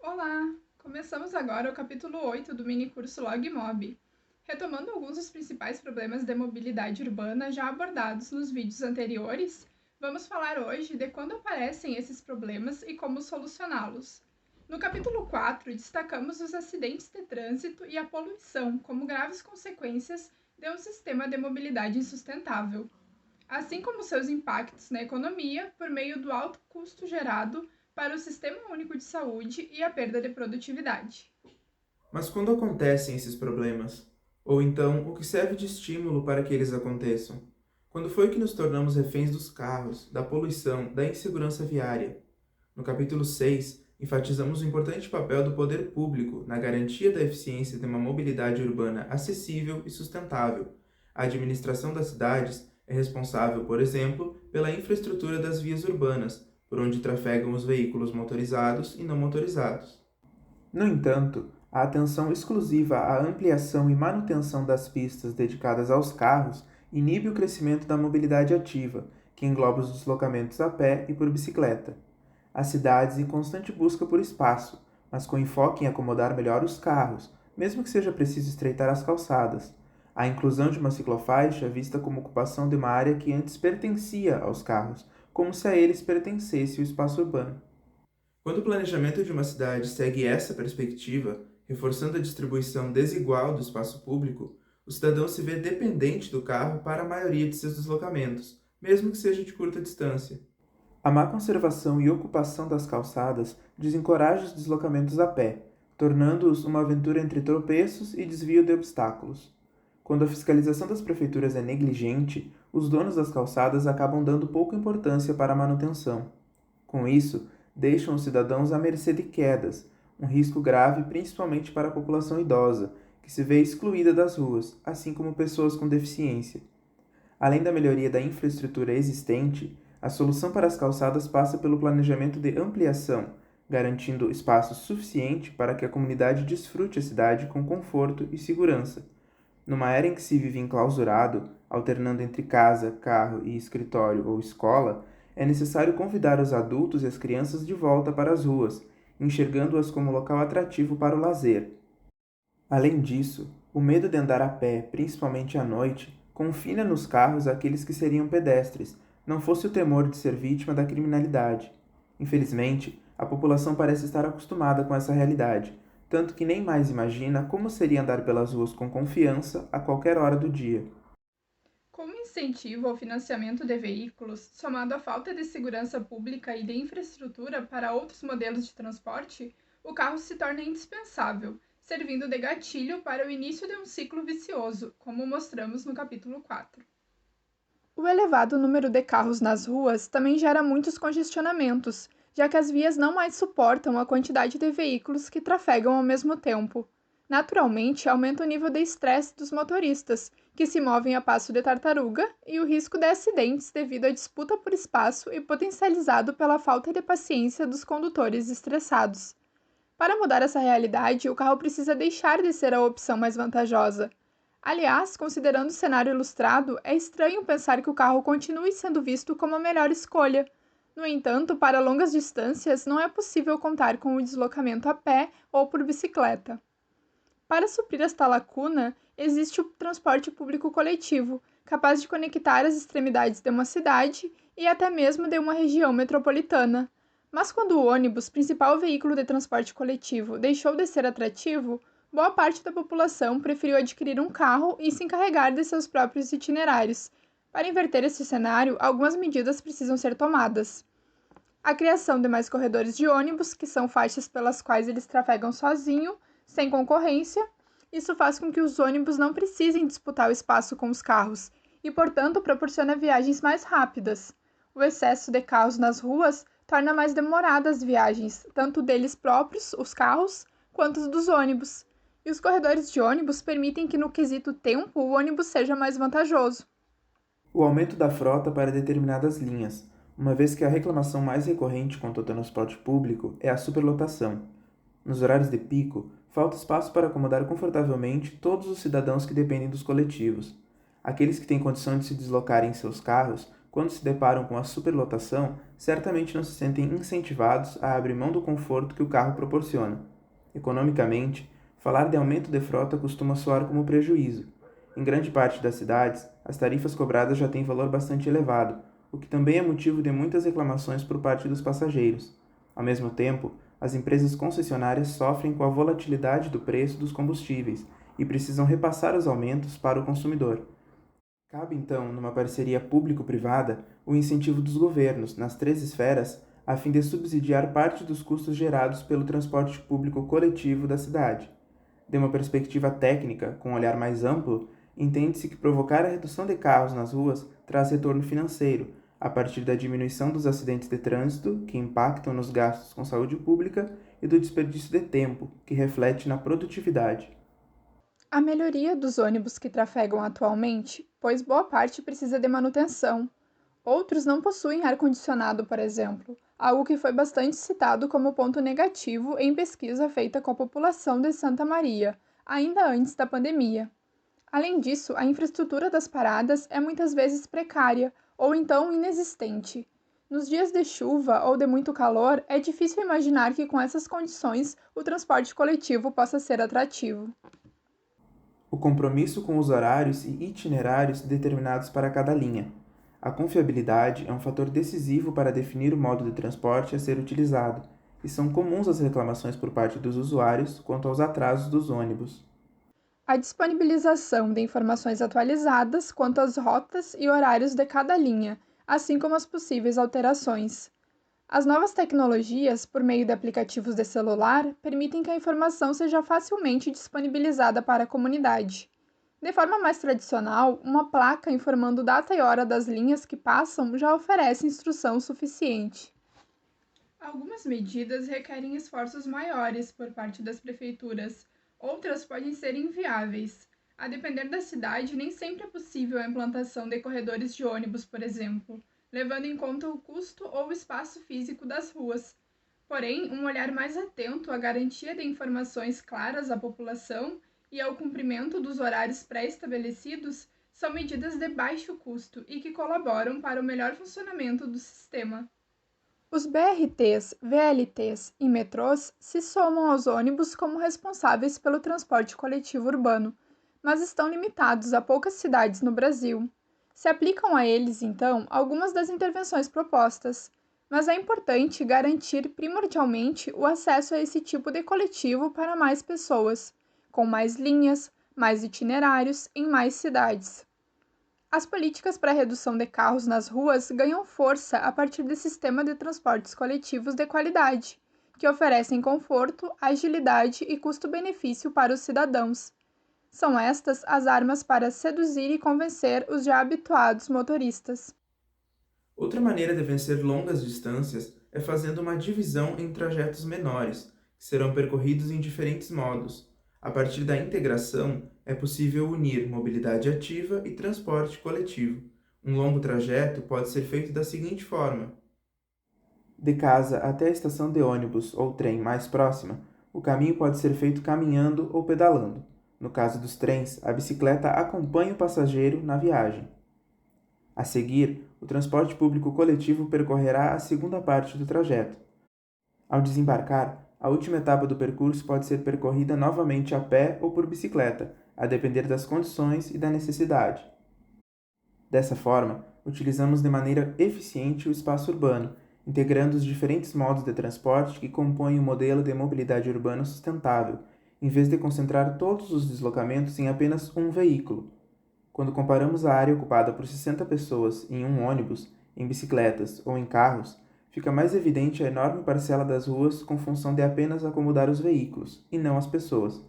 Olá! Começamos agora o capítulo 8 do minicurso LogMob, retomando alguns dos principais problemas de mobilidade urbana já abordados nos vídeos anteriores. Vamos falar hoje de quando aparecem esses problemas e como solucioná-los. No capítulo 4, destacamos os acidentes de trânsito e a poluição como graves consequências de um sistema de mobilidade insustentável, assim como seus impactos na economia por meio do alto custo gerado para o Sistema Único de Saúde e a perda de produtividade. Mas quando acontecem esses problemas? Ou então, o que serve de estímulo para que eles aconteçam? Quando foi que nos tornamos reféns dos carros, da poluição, da insegurança viária? No capítulo 6, enfatizamos o importante papel do poder público na garantia da eficiência de uma mobilidade urbana acessível e sustentável. A administração das cidades é responsável, por exemplo, pela infraestrutura das vias urbanas, por onde trafegam os veículos motorizados e não motorizados. No entanto, a atenção exclusiva à ampliação e manutenção das pistas dedicadas aos carros inibe o crescimento da mobilidade ativa, que engloba os deslocamentos a pé e por bicicleta. As cidades em constante busca por espaço, mas com enfoque em acomodar melhor os carros, mesmo que seja preciso estreitar as calçadas. A inclusão de uma ciclofaixa é vista como ocupação de uma área que antes pertencia aos carros, como se a eles pertencesse o espaço urbano. Quando o planejamento de uma cidade segue essa perspectiva, reforçando a distribuição desigual do espaço público, o cidadão se vê dependente do carro para a maioria de seus deslocamentos, mesmo que seja de curta distância. A má conservação e ocupação das calçadas desencoraja os deslocamentos a pé, tornando-os uma aventura entre tropeços e desvio de obstáculos. Quando a fiscalização das prefeituras é negligente, os donos das calçadas acabam dando pouca importância para a manutenção. Com isso, deixam os cidadãos à mercê de quedas, um risco grave principalmente para a população idosa, que se vê excluída das ruas, assim como pessoas com deficiência. Além da melhoria da infraestrutura existente, a solução para as calçadas passa pelo planejamento de ampliação, garantindo espaço suficiente para que a comunidade desfrute a cidade com conforto e segurança. Numa era em que se vive enclausurado, alternando entre casa, carro e escritório ou escola, é necessário convidar os adultos e as crianças de volta para as ruas, enxergando-as como local atrativo para o lazer. Além disso, o medo de andar a pé, principalmente à noite, confina nos carros aqueles que seriam pedestres, não fosse o temor de ser vítima da criminalidade. Infelizmente, a população parece estar acostumada com essa realidade, tanto que nem mais imagina como seria andar pelas ruas com confiança a qualquer hora do dia. Como incentivo ao financiamento de veículos, somado à falta de segurança pública e de infraestrutura para outros modelos de transporte, o carro se torna indispensável, servindo de gatilho para o início de um ciclo vicioso, como mostramos no capítulo 4. O elevado número de carros nas ruas também gera muitos congestionamentos, já que as vias não mais suportam a quantidade de veículos que trafegam ao mesmo tempo. Naturalmente, aumenta o nível de estresse dos motoristas, que se movem a passo de tartaruga, e o risco de acidentes devido à disputa por espaço e potencializado pela falta de paciência dos condutores estressados. Para mudar essa realidade, o carro precisa deixar de ser a opção mais vantajosa. Aliás, considerando o cenário ilustrado, é estranho pensar que o carro continue sendo visto como a melhor escolha. No entanto, para longas distâncias, não é possível contar com o deslocamento a pé ou por bicicleta. Para suprir esta lacuna, existe o transporte público coletivo, capaz de conectar as extremidades de uma cidade e até mesmo de uma região metropolitana. Mas quando o ônibus, principal veículo de transporte coletivo, deixou de ser atrativo, boa parte da população preferiu adquirir um carro e se encarregar de seus próprios itinerários. Para inverter esse cenário, algumas medidas precisam ser tomadas. A criação de mais corredores de ônibus, que são faixas pelas quais eles trafegam sozinho, sem concorrência. Isso faz com que os ônibus não precisem disputar o espaço com os carros e, portanto, proporciona viagens mais rápidas. O excesso de carros nas ruas torna mais demoradas as viagens, tanto deles próprios, os carros, quanto dos ônibus. E os corredores de ônibus permitem que, no quesito tempo, o ônibus seja mais vantajoso. O aumento da frota para determinadas linhas, uma vez que a reclamação mais recorrente quanto ao transporte público é a superlotação. Nos horários de pico, falta espaço para acomodar confortavelmente todos os cidadãos que dependem dos coletivos. Aqueles que têm condição de se deslocar em seus carros quando se deparam com a superlotação, certamente não se sentem incentivados a abrir mão do conforto que o carro proporciona. Economicamente, falar de aumento de frota costuma soar como prejuízo. Em grande parte das cidades, as tarifas cobradas já têm valor bastante elevado, o que também é motivo de muitas reclamações por parte dos passageiros. Ao mesmo tempo, as empresas concessionárias sofrem com a volatilidade do preço dos combustíveis e precisam repassar os aumentos para o consumidor. Cabe, então, numa parceria público-privada, o incentivo dos governos, nas três esferas, a fim de subsidiar parte dos custos gerados pelo transporte público coletivo da cidade. De uma perspectiva técnica, com um olhar mais amplo, entende-se que provocar a redução de carros nas ruas traz retorno financeiro, a partir da diminuição dos acidentes de trânsito, que impactam nos gastos com saúde pública, e do desperdício de tempo, que reflete na produtividade. A melhoria dos ônibus que trafegam atualmente, pois boa parte precisa de manutenção. Outros não possuem ar-condicionado, por exemplo, algo que foi bastante citado como ponto negativo em pesquisa feita com a população de Santa Maria, ainda antes da pandemia. Além disso, a infraestrutura das paradas é muitas vezes precária ou então inexistente. Nos dias de chuva ou de muito calor, é difícil imaginar que com essas condições o transporte coletivo possa ser atrativo. O compromisso com os horários e itinerários determinados para cada linha. A confiabilidade é um fator decisivo para definir o modo de transporte a ser utilizado, e são comuns as reclamações por parte dos usuários quanto aos atrasos dos ônibus. A disponibilização de informações atualizadas quanto às rotas e horários de cada linha, assim como as possíveis alterações. As novas tecnologias, por meio de aplicativos de celular, permitem que a informação seja facilmente disponibilizada para a comunidade. De forma mais tradicional, uma placa informando data e hora das linhas que passam já oferece instrução suficiente. Algumas medidas requerem esforços maiores por parte das prefeituras, outras podem ser inviáveis. A depender da cidade, nem sempre é possível a implantação de corredores de ônibus, por exemplo, levando em conta o custo ou o espaço físico das ruas. Porém, um olhar mais atento à garantia de informações claras à população e ao cumprimento dos horários pré-estabelecidos são medidas de baixo custo e que colaboram para o melhor funcionamento do sistema. Os BRTs, VLTs e metrôs se somam aos ônibus como responsáveis pelo transporte coletivo urbano, mas estão limitados a poucas cidades no Brasil. Se aplicam a eles, então, algumas das intervenções propostas, mas é importante garantir primordialmente o acesso a esse tipo de coletivo para mais pessoas, com mais linhas, mais itinerários em mais cidades. As políticas para a redução de carros nas ruas ganham força a partir de sistemas de transportes coletivos de qualidade, que oferecem conforto, agilidade e custo-benefício para os cidadãos. São estas as armas para seduzir e convencer os já habituados motoristas. Outra maneira de vencer longas distâncias é fazendo uma divisão em trajetos menores, que serão percorridos em diferentes modos. A partir da integração, é possível unir mobilidade ativa e transporte coletivo. Um longo trajeto pode ser feito da seguinte forma: de casa até a estação de ônibus ou trem mais próxima, o caminho pode ser feito caminhando ou pedalando. No caso dos trens, a bicicleta acompanha o passageiro na viagem. A seguir, o transporte público coletivo percorrerá a segunda parte do trajeto. Ao desembarcar, a última etapa do percurso pode ser percorrida novamente a pé ou por bicicleta, a depender das condições e da necessidade. Dessa forma, utilizamos de maneira eficiente o espaço urbano, integrando os diferentes modos de transporte que compõem o modelo de mobilidade urbana sustentável, em vez de concentrar todos os deslocamentos em apenas um veículo. Quando comparamos a área ocupada por 60 pessoas em um ônibus, em bicicletas ou em carros, fica mais evidente a enorme parcela das ruas com função de apenas acomodar os veículos, e não as pessoas.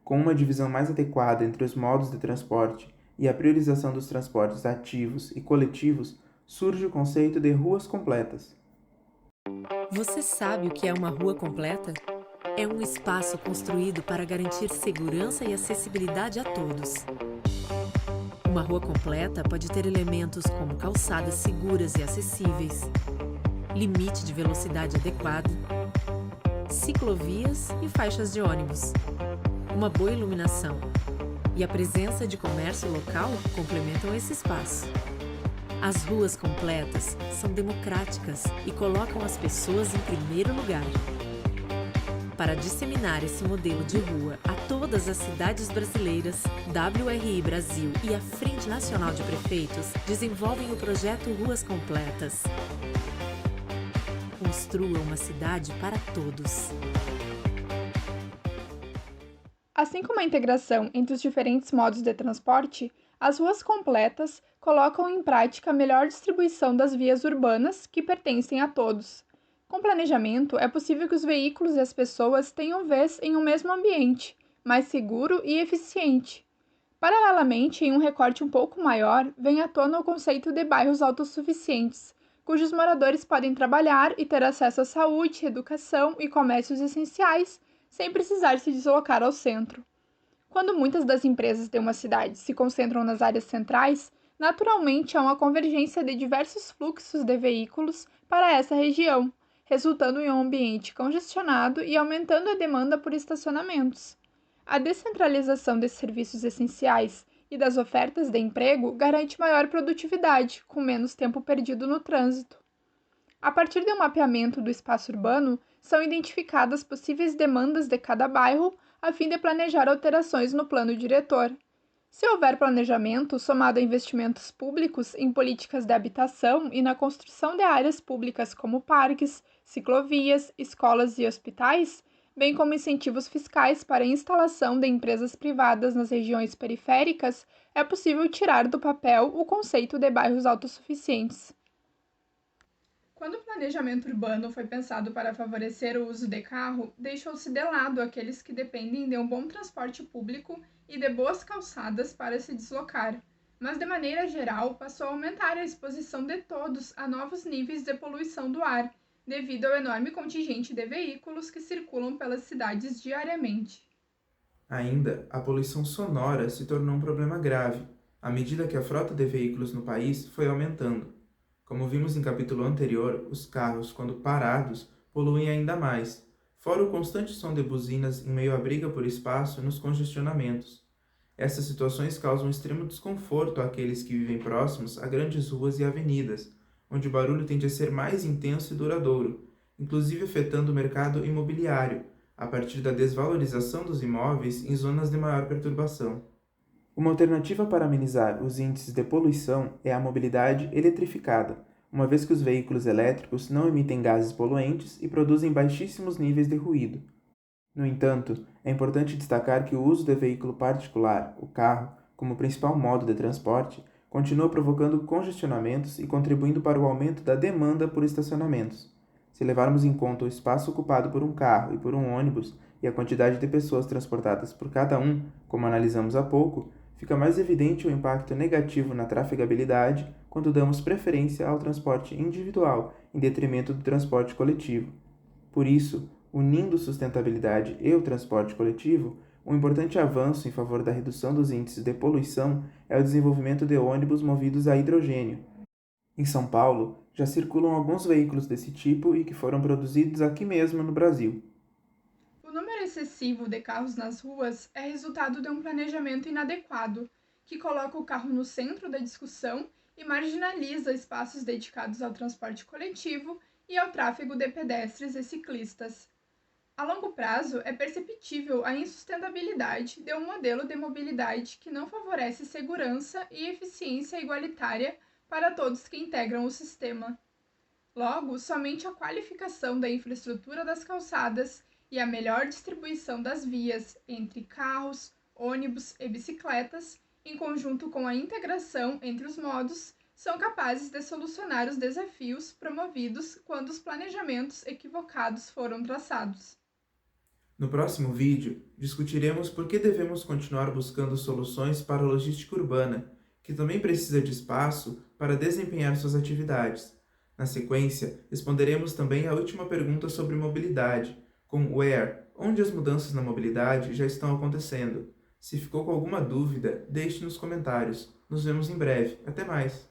Com uma divisão mais adequada entre os modos de transporte e a priorização dos transportes ativos e coletivos, surge o conceito de ruas completas. Você sabe o que é uma rua completa? É um espaço construído para garantir segurança e acessibilidade a todos. Uma rua completa pode ter elementos como calçadas seguras e acessíveis, limite de velocidade adequado, ciclovias e faixas de ônibus, uma boa iluminação e a presença de comércio local complementam esse espaço. As ruas completas são democráticas e colocam as pessoas em primeiro lugar. Para disseminar esse modelo de rua a todas as cidades brasileiras, WRI Brasil e a Frente Nacional de Prefeitos desenvolvem o projeto Ruas Completas. Construa uma cidade para todos. Assim como a integração entre os diferentes modos de transporte, as ruas completas colocam em prática a melhor distribuição das vias urbanas que pertencem a todos. Com planejamento, é possível que os veículos e as pessoas tenham vez em um mesmo ambiente, mais seguro e eficiente. Paralelamente, em um recorte um pouco maior, vem à tona o conceito de bairros autossuficientes, cujos moradores podem trabalhar e ter acesso à saúde, educação e comércios essenciais, sem precisar se deslocar ao centro. Quando muitas das empresas de uma cidade se concentram nas áreas centrais, naturalmente há uma convergência de diversos fluxos de veículos para essa região, resultando em um ambiente congestionado e aumentando a demanda por estacionamentos. A descentralização desses serviços essenciais e das ofertas de emprego garante maior produtividade, com menos tempo perdido no trânsito. A partir de um mapeamento do espaço urbano, são identificadas possíveis demandas de cada bairro a fim de planejar alterações no plano diretor. Se houver planejamento somado a investimentos públicos em políticas de habitação e na construção de áreas públicas como parques, ciclovias, escolas e hospitais, bem como incentivos fiscais para a instalação de empresas privadas nas regiões periféricas, é possível tirar do papel o conceito de bairros autossuficientes. Quando o planejamento urbano foi pensado para favorecer o uso de carro, deixou-se de lado aqueles que dependem de um bom transporte público e de boas calçadas para se deslocar, mas de maneira geral passou a aumentar a exposição de todos a novos níveis de poluição do ar, devido ao enorme contingente de veículos que circulam pelas cidades diariamente. Ainda, a poluição sonora se tornou um problema grave, à medida que a frota de veículos no país foi aumentando. Como vimos em capítulo anterior, os carros, quando parados, poluem ainda mais, fora o constante som de buzinas em meio à briga por espaço nos congestionamentos. Essas situações causam extremo desconforto àqueles que vivem próximos a grandes ruas e avenidas, onde o barulho tende a ser mais intenso e duradouro, inclusive afetando o mercado imobiliário, a partir da desvalorização dos imóveis em zonas de maior perturbação. Uma alternativa para amenizar os índices de poluição é a mobilidade eletrificada, uma vez que os veículos elétricos não emitem gases poluentes e produzem baixíssimos níveis de ruído. No entanto, é importante destacar que o uso de veículo particular, o carro, como principal modo de transporte, continua provocando congestionamentos e contribuindo para o aumento da demanda por estacionamentos. Se levarmos em conta o espaço ocupado por um carro e por um ônibus e a quantidade de pessoas transportadas por cada um, como analisamos há pouco, fica mais evidente o impacto negativo na trafegabilidade quando damos preferência ao transporte individual em detrimento do transporte coletivo. Por isso, unindo sustentabilidade e o transporte coletivo, um importante avanço em favor da redução dos índices de poluição é o desenvolvimento de ônibus movidos a hidrogênio. Em São Paulo, já circulam alguns veículos desse tipo e que foram produzidos aqui mesmo no Brasil. O número excessivo de carros nas ruas é resultado de um planejamento inadequado, que coloca o carro no centro da discussão e marginaliza espaços dedicados ao transporte coletivo e ao tráfego de pedestres e ciclistas. A longo prazo, é perceptível a insustentabilidade de um modelo de mobilidade que não favorece segurança e eficiência igualitária para todos que integram o sistema. Logo, somente a qualificação da infraestrutura das calçadas e a melhor distribuição das vias entre carros, ônibus e bicicletas, em conjunto com a integração entre os modos, são capazes de solucionar os desafios promovidos quando os planejamentos equivocados foram traçados. No próximo vídeo, discutiremos por que devemos continuar buscando soluções para a logística urbana, que também precisa de espaço para desempenhar suas atividades. Na sequência, responderemos também a última pergunta sobre mobilidade, com Where, onde as mudanças na mobilidade já estão acontecendo. Se ficou com alguma dúvida, deixe nos comentários. Nos vemos em breve. Até mais!